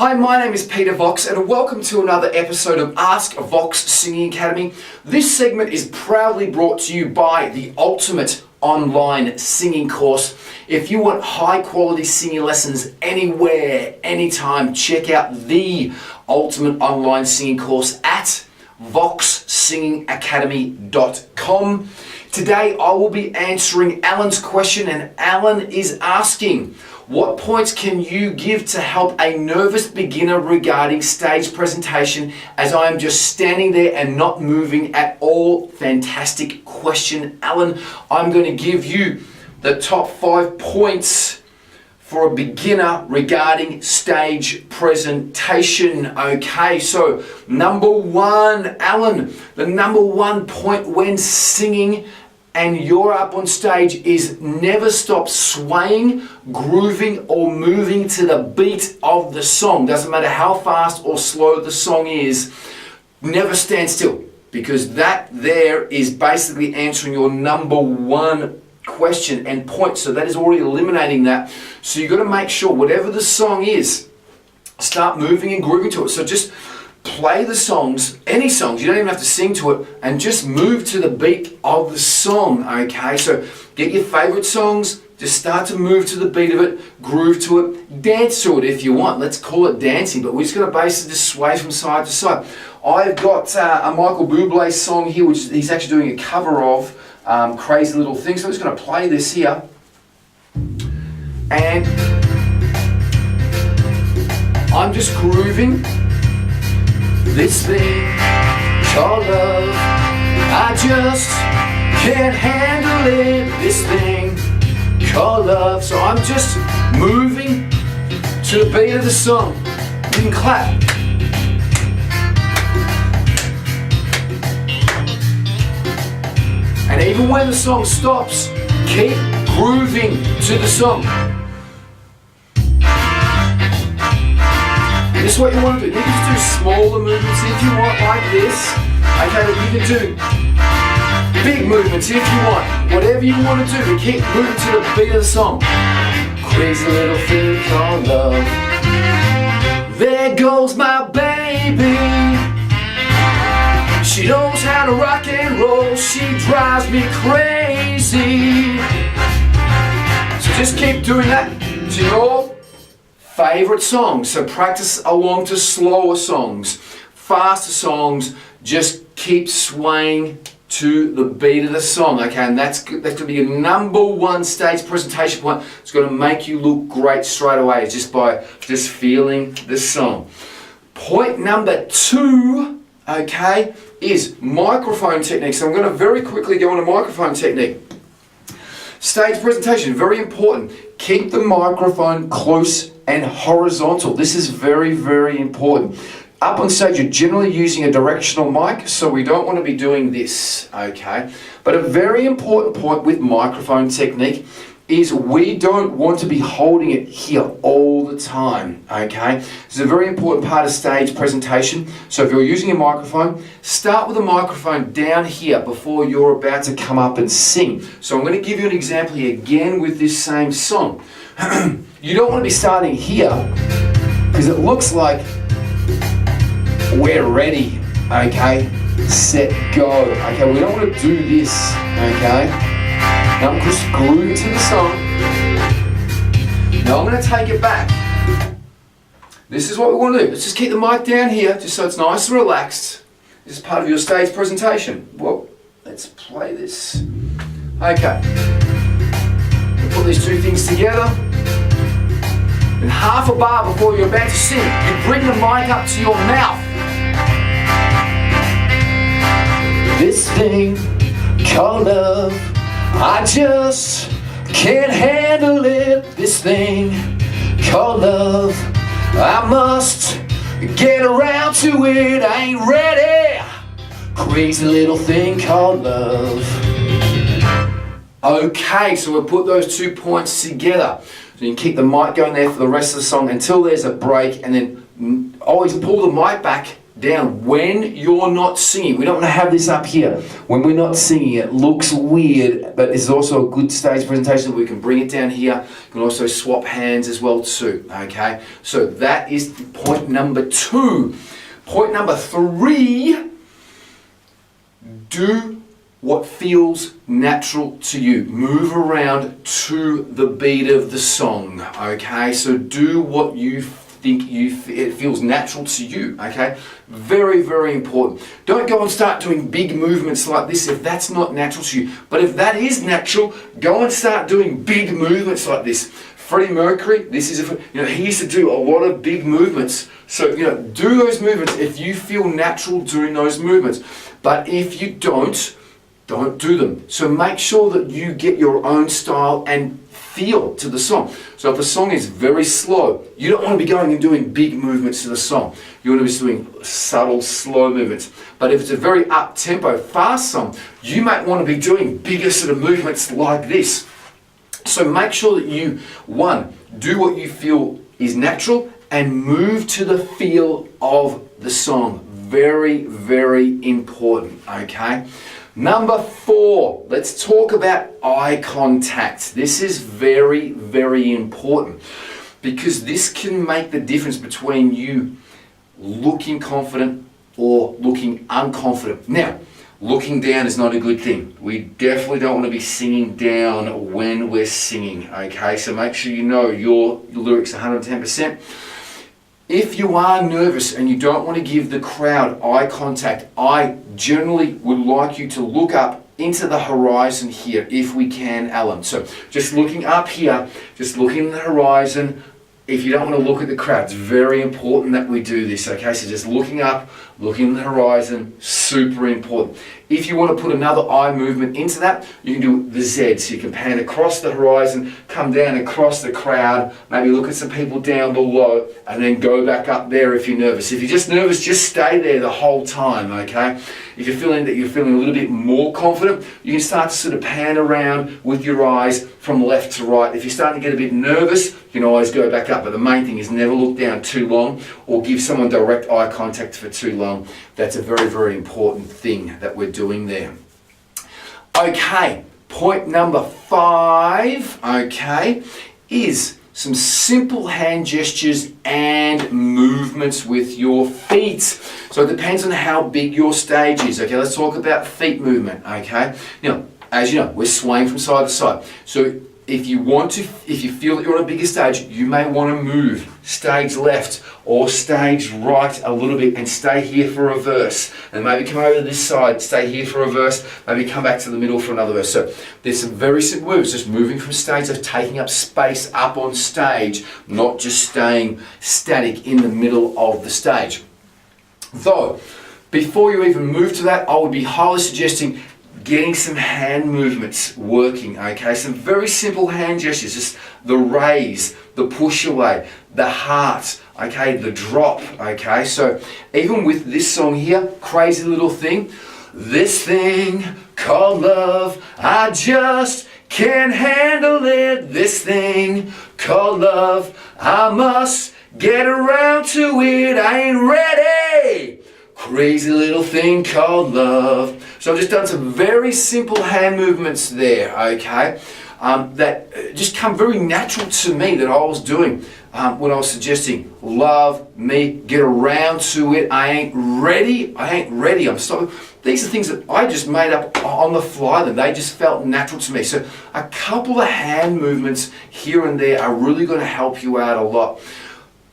Hi, my name is Peter Vox and welcome to another episode of Ask Vox Singing Academy. This segment is proudly brought to you by the ultimate online singing course. If you want high quality singing lessons anywhere, anytime, check out the ultimate online singing course at voxsingingacademy.com. Today I will be answering Alan's question, and Alan is asking, what points can you give to help a nervous beginner regarding stage presentation, as I am just standing there and not moving at all? Fantastic question, Alan. I'm going to give you the top 5 points for a beginner regarding stage presentation. Okay, so number 1, Alan, the number 1 point when singing and you're up on stage is never stop swaying, grooving, or moving to the beat of the song. Doesn't matter how fast or slow the song is, never stand still, because that there is basically answering your number 1 question and point. So that is already eliminating that. So you've got to make sure whatever the song is, start moving and grooving to it. So just play the songs, any songs, you don't even have to sing to it, and just move to the beat of the song. Okay, so get your favorite songs, just start to move to the beat of it, groove to it, dance to it if you want. Let's call it dancing, but we're just going to basically just sway from side to side. I've got a Michael Bublé song here, which he's actually doing a cover of, Crazy Little Thing. So I'm just going to play this here, and I'm just grooving this thing called love. I just can't handle it. This thing called love. So I'm just moving to the beat of the song. You can clap. And even when the song stops, keep grooving to the song. This is what you want to do. You can just do smaller movements if you want, like this. Okay, you can do big movements if you want. Whatever you want to do to keep moving to the beat of the song. Crazy little thing called love. There goes my baby. She knows how to rock and roll. She drives me crazy. So just keep doing that to your favorite songs. So practice along to slower songs, faster songs. Just keep swaying to the beat of the song. Okay, and that's going to be your number 1 stage presentation point. It's going to make you look great straight away, just by just feeling the song. Point number 2, okay, is microphone technique. So I'm going to very quickly go on a microphone technique. Stage presentation, very important. Keep the microphone close and horizontal. This is very, very important. Up on stage, you're generally using a directional mic, so we don't want to be doing this, okay? But a very important point with microphone technique is we don't want to be holding it here all the time, okay? This is a very important part of stage presentation. So if you're using a microphone, start with the microphone down here before you're about to come up and sing. So I'm going to give you an example here again with this same song. You don't want to be starting here, because it looks like we're ready, okay? Set, go. Okay, we don't want to do this, okay? Now I'm just grooving to the song. Now I'm going to take it back. This is what we want to do. Let's just keep the mic down here, just so it's nice and relaxed. This is part of your stage presentation. Well, let's play this. Okay. We'll put these 2 things together. And half a bar before you're about to sing, you bring the mic up to your mouth. This thing called love, I just can't handle it. This thing called love, I must get around to it. I ain't ready. Crazy little thing called love. Okay, so we'll put those 2 points together. So you can keep the mic going there for the rest of the song until there's a break, and then always pull the mic back down when you're not singing. We don't want to have this up here. When we're not singing, it looks weird, but it's also a good stage presentation. We can bring it down here. You can also swap hands as well too, okay? So that is point number 2. Point number 3, do what feels natural to you. Move around to the beat of the song, okay? So do what you think it feels natural to you, okay? Very, very important. Don't go and start doing big movements like this if that's not natural to you. But if that is natural, go and start doing big movements like this. Freddie Mercury, he used to do a lot of big movements. So, do those movements if you feel natural doing those movements. But if you don't do them. So make sure that you get your own style and feel to the song. So if the song is very slow, you don't want to be going and doing big movements to the song. You want to be doing subtle, slow movements. But if it's a very up-tempo, fast song, you might want to be doing bigger sort of movements like this. So make sure that you, 1, do what you feel is natural and move to the feel of the song. Very, very important, okay? Number 4, let's talk about eye contact. This is very, very important because this can make the difference between you looking confident or looking unconfident. Now, looking down is not a good thing. We definitely don't want to be singing down when we're singing, okay? So make sure you know your lyrics 110%. If you are nervous and you don't want to give the crowd eye contact, I generally would like you to look up into the horizon here, if we can, Alan. So just looking up here, just looking at the horizon. If you don't want to look at the crowd, it's very important that we do this, okay? So just looking up, looking at the horizon, super important. If you want to put another eye movement into that, you can do the Z. So you can pan across the horizon, come down across the crowd, maybe look at some people down below, and then go back up there if you're nervous. If you're just nervous, just stay there the whole time, okay? If you're feeling a little bit more confident, you can start to sort of pan around with your eyes from left to right. If you're starting to get a bit nervous, you can always go back up. But the main thing is never look down too long or give someone direct eye contact for too long. That's a very, very important thing that we're doing there. Okay, point number 5, okay, is some simple hand gestures and movements with your feet. So it depends on how big your stage is. Okay, let's talk about feet movement. Okay, now as you know, we're swaying from side to side. So if you feel that you're on a bigger stage, you may want to move stage left or stage right a little bit and stay here for a verse. And maybe come over to this side, stay here for a verse, maybe come back to the middle for another verse. So there's some very simple moves, just moving from stage of taking up space up on stage, not just staying static in the middle of the stage. Though, before you even move to that, I would be highly suggesting getting some hand movements working, okay? Some very simple hand gestures, just the raise, the push away, the heart, okay? The drop, okay? So even with this song here, Crazy Little Thing, this thing called love, I just can't handle it. This thing called love, I must get around to it. I ain't ready. Crazy little thing called love. So I've just done some very simple hand movements there, okay, that just come very natural to me that I was doing when I was suggesting love me, get around to it, I ain't ready, I'm stopping. These are things that I just made up on the fly, that they just felt natural to me. So a couple of hand movements here and there are really going to help you out a lot.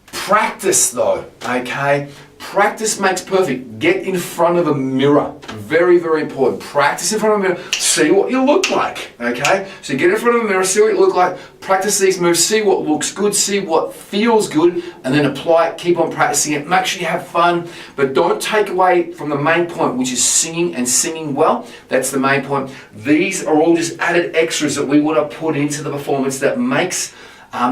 Practice though, okay? Practice makes perfect. Get in front of a mirror. Very, very important. Practice in front of a mirror. See what you look like, okay? So get in front of a mirror, see what you look like, practice these moves, see what looks good, see what feels good, and then apply it, keep on practicing it. Make sure you have fun, but don't take away from the main point, which is singing and singing well. That's the main point. These are all just added extras that we want to put into the performance that makes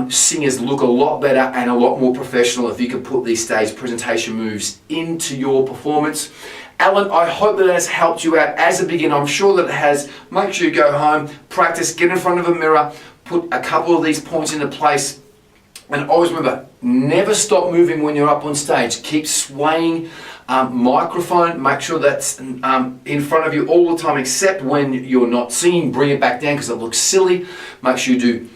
singers look a lot better and a lot more professional if you can put these stage presentation moves into your performance. Alan, I hope that has helped you out as a beginner. I'm sure that it has. Make sure you go home, practice, get in front of a mirror, put a couple of these points into place, and always remember, never stop moving when you're up on stage. Keep swaying Microphone, make sure that's in front of you all the time, except when you're not singing. Bring it back down because it looks silly. Make sure you do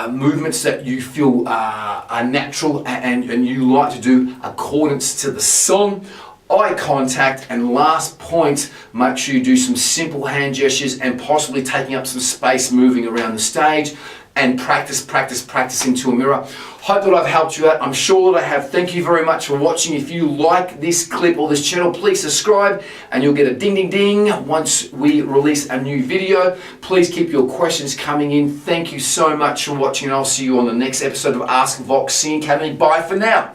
movements that you feel are natural and you like to do accordance to the song. Eye contact, and last point, make sure you do some simple hand gestures and possibly taking up some space moving around the stage, and practice into a mirror. Hope that I've helped you out. I'm sure that I have. Thank you very much for watching. If you like this clip or this channel, please subscribe and you'll get a ding ding ding once we release a new video. Please keep your questions coming in. Thank you so much for watching, and I'll see you on the next episode of Ask Vox Singing Academy. Bye for now.